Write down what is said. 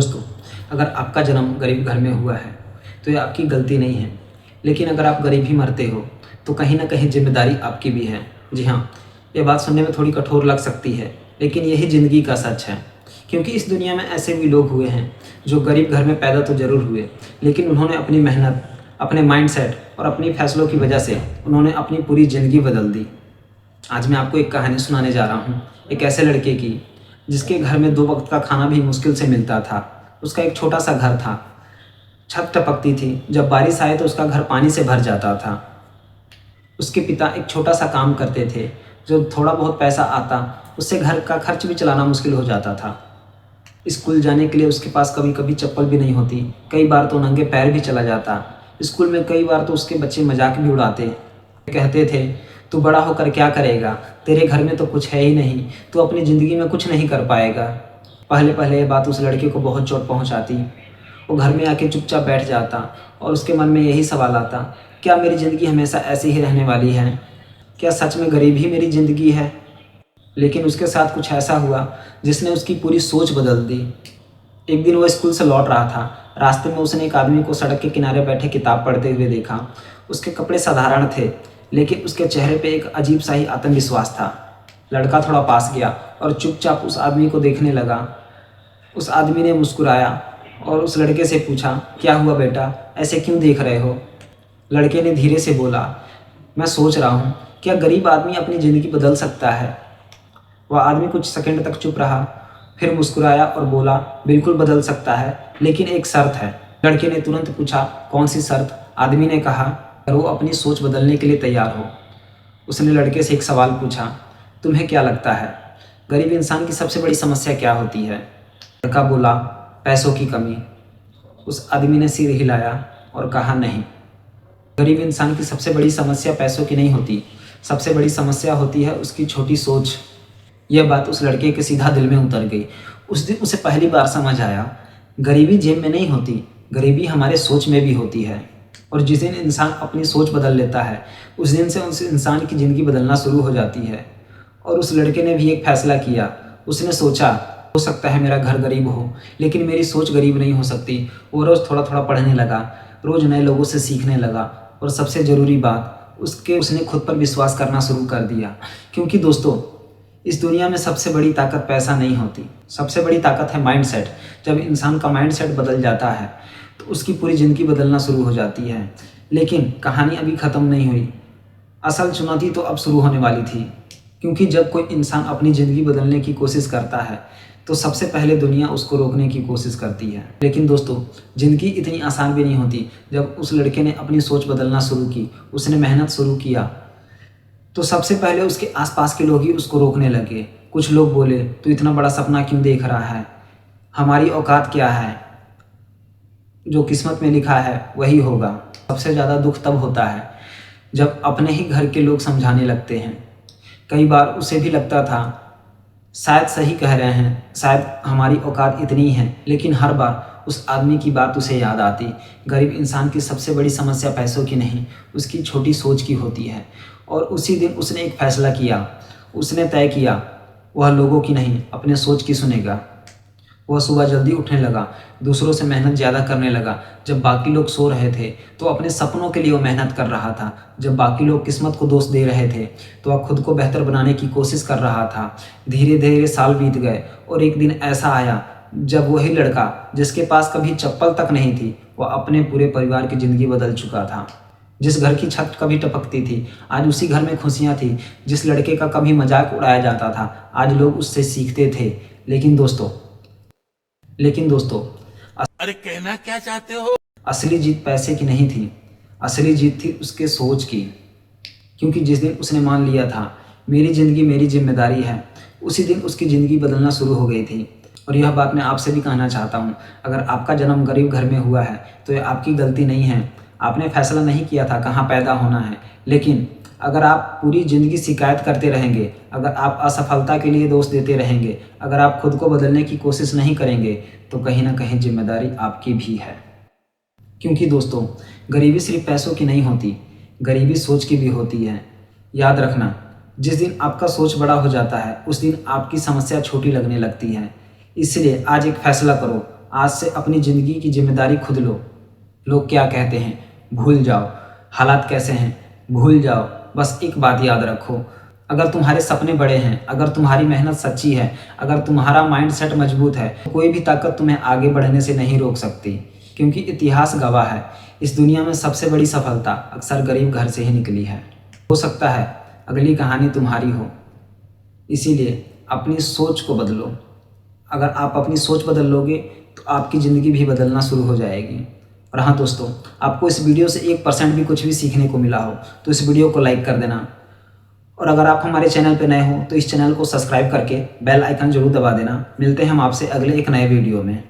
दोस्तों, अगर आपका जन्म गरीब घर में हुआ है तो ये आपकी गलती नहीं है। लेकिन अगर आप गरीब ही मरते हो तो कहीं ना कहीं जिम्मेदारी आपकी भी है। जी हाँ, ये बात सुनने में थोड़ी कठोर लग सकती है, लेकिन यही ज़िंदगी का सच है। क्योंकि इस दुनिया में ऐसे भी लोग हुए हैं जो गरीब घर में पैदा तो ज़रूर हुए, लेकिन उन्होंने अपनी मेहनत, अपने माइंडसेट और अपनी फैसलों की वजह से उन्होंने अपनी पूरी ज़िंदगी बदल दी। आज मैं आपको एक कहानी सुनाने जा रहा हूँ, एक ऐसे लड़के की जिसके घर में 2 वक्त का खाना भी मुश्किल से मिलता था। उसका एक छोटा सा घर था, छत टपकती थी, जब बारिश आए तो उसका घर पानी से भर जाता था। उसके पिता एक छोटा सा काम करते थे, जो थोड़ा बहुत पैसा आता उससे घर का खर्च भी चलाना मुश्किल हो जाता था। स्कूल जाने के लिए उसके पास कभी कभी चप्पल भी नहीं होती, कई बार तो नंगे पैर भी चला जाता। स्कूल में कई बार तो उसके बच्चे मजाक भी उड़ाते, कहते थे तू बड़ा होकर क्या करेगा, तेरे घर में तो कुछ है ही नहीं, तू अपनी ज़िंदगी में कुछ नहीं कर पाएगा। पहले पहले ये बात उस लड़के को बहुत चोट पहुंचाती। वो घर में आके चुपचाप बैठ जाता और उसके मन में यही सवाल आता, क्या मेरी ज़िंदगी हमेशा ऐसी ही रहने वाली है? क्या सच में गरीब ही मेरी ज़िंदगी है? लेकिन उसके साथ कुछ ऐसा हुआ जिसने उसकी पूरी सोच बदल दी। एक दिन वो स्कूल से लौट रहा था। रास्ते में उसने एक आदमी को सड़क के किनारे बैठे किताब पढ़ते हुए देखा। उसके कपड़े साधारण थे, लेकिन उसके चेहरे पे एक अजीब सा ही आत्मविश्वास था। लड़का थोड़ा पास गया और चुपचाप उस आदमी को देखने लगा। उस आदमी ने मुस्कुराया और उस लड़के से पूछा, क्या हुआ बेटा, ऐसे क्यों देख रहे हो? लड़के ने धीरे से बोला, मैं सोच रहा हूँ क्या गरीब आदमी अपनी ज़िंदगी बदल सकता है? वह आदमी कुछ सेकंड तक चुप रहा, फिर मुस्कुराया और बोला, बिल्कुल बदल सकता है, लेकिन एक शर्त है। लड़के ने तुरंत पूछा, कौन सी शर्त? आदमी ने कहा, अगर वो अपनी सोच बदलने के लिए तैयार हो। उसने लड़के से एक सवाल पूछा, तुम्हें क्या लगता है गरीब इंसान की सबसे बड़ी समस्या क्या होती है? लड़का बोला, पैसों की कमी। उस आदमी ने सिर हिलाया और कहा, नहीं, गरीब इंसान की सबसे बड़ी समस्या पैसों की नहीं होती, सबसे बड़ी समस्या होती है उसकी छोटी सोच। यह बात उस लड़के के सीधा दिल में उतर गई। उस दिन उसे पहली बार समझ आया, गरीबी जेब में नहीं होती, गरीबी हमारे सोच में भी होती है। और जिस दिन इंसान अपनी सोच बदल लेता है, उस दिन से उस इंसान की ज़िंदगी बदलना शुरू हो जाती है। और उस लड़के ने भी एक फ़ैसला किया। उसने सोचा, हो सकता है मेरा घर गरीब हो, लेकिन मेरी सोच गरीब नहीं हो सकती। वो रोज़ थोड़ा थोड़ा पढ़ने लगा, रोज़ नए लोगों से सीखने लगा, और सबसे ज़रूरी बात, उसने खुद पर विश्वास करना शुरू कर दिया। क्योंकि दोस्तों, इस दुनिया में सबसे बड़ी ताकत पैसा नहीं होती, सबसे बड़ी ताकत है माइंडसेट। जब इंसान का माइंडसेट बदल जाता है तो उसकी पूरी ज़िंदगी बदलना शुरू हो जाती है। लेकिन कहानी अभी ख़त्म नहीं हुई, असल चुनौती तो अब शुरू होने वाली थी। क्योंकि जब कोई इंसान अपनी ज़िंदगी बदलने की कोशिश करता है तो सबसे पहले दुनिया उसको रोकने की कोशिश करती है। लेकिन दोस्तों, ज़िंदगी इतनी आसान भी नहीं होती। जब उस लड़के ने अपनी सोच बदलना शुरू की, उसने मेहनत शुरू किया, तो सबसे पहले उसके आसपास के लोग ही उसको रोकने लगे। कुछ लोग बोले, तू इतना बड़ा सपना क्यों देख रहा है, हमारी औकात क्या है, जो किस्मत में लिखा है वही होगा। सबसे ज़्यादा दुख तब होता है जब अपने ही घर के लोग समझाने लगते हैं। कई बार उसे भी लगता था शायद सही कह रहे हैं, शायद हमारी औकात इतनी ही है, लेकिन हर बार उस आदमी की बात उसे याद आती। गरीब इंसान की सबसे बड़ी समस्या पैसों की नहीं, उसकी छोटी सोच की होती है। और उसी दिन उसने एक फ़ैसला किया। उसने तय किया, वह लोगों की नहीं, अपने सोच की सुनेगा। वह सुबह जल्दी उठने लगा, दूसरों से मेहनत ज़्यादा करने लगा। जब बाकी लोग सो रहे थे तो अपने सपनों के लिए वो मेहनत कर रहा था। जब बाकी लोग किस्मत को दोष दे रहे थे तो वह खुद को बेहतर बनाने की कोशिश कर रहा था। धीरे धीरे साल बीत गए और एक दिन ऐसा आया जब वही लड़का, जिसके पास कभी चप्पल तक नहीं थी, वह अपने पूरे परिवार की ज़िंदगी बदल चुका था। जिस घर की छत कभी टपकती थी, आज उसी घर में खुशियाँ थी। जिस लड़के का कभी मजाक उड़ाया जाता था, आज लोग उससे सीखते थे। लेकिन दोस्तों, अरे कहना क्या चाहते हो? असली जीत पैसे की नहीं थी, असली जीत थी उसके सोच की। क्योंकि जिस दिन उसने मान लिया था मेरी ज़िंदगी मेरी जिम्मेदारी है, उसी दिन उसकी ज़िंदगी बदलना शुरू हो गई थी। और यह बात मैं आपसे भी कहना चाहता हूँ, अगर आपका जन्म गरीब घर में हुआ है तो यह आपकी गलती नहीं है। आपने फैसला नहीं किया था कहाँ पैदा होना है। लेकिन अगर आप पूरी ज़िंदगी शिकायत करते रहेंगे, अगर आप असफलता के लिए दोष देते रहेंगे, अगर आप खुद को बदलने की कोशिश नहीं करेंगे, तो कहीं ना कहीं जिम्मेदारी आपकी भी है। क्योंकि दोस्तों, गरीबी सिर्फ पैसों की नहीं होती, गरीबी सोच की भी होती है। याद रखना, जिस दिन आपका सोच बड़ा हो जाता है उस दिन आपकी समस्या छोटी लगने लगती है। इसलिए आज एक फैसला करो, आज से अपनी ज़िंदगी की जिम्मेदारी खुद लो। लोग क्या कहते हैं भूल जाओ, हालात कैसे हैं भूल जाओ। बस एक बात याद रखो, अगर तुम्हारे सपने बड़े हैं, अगर तुम्हारी मेहनत सच्ची है, अगर तुम्हारा माइंड सेट मजबूत है, तो कोई भी ताकत तुम्हें आगे बढ़ने से नहीं रोक सकती। क्योंकि इतिहास गवाह है, इस दुनिया में सबसे बड़ी सफलता अक्सर गरीब घर से ही निकली है। हो सकता है अगली कहानी तुम्हारी हो, इसीलिए अपनी सोच को बदलो। अगर आप अपनी सोच बदल लोगे तो आपकी ज़िंदगी भी बदलना शुरू हो जाएगी। और हाँ दोस्तों, आपको इस वीडियो से 1% भी कुछ भी सीखने को मिला हो तो इस वीडियो को लाइक कर देना। और अगर आप हमारे चैनल पर नए हो तो इस चैनल को सब्सक्राइब करके बेल आइकन जरूर दबा देना। मिलते हैं हम आपसे अगले एक नए वीडियो में।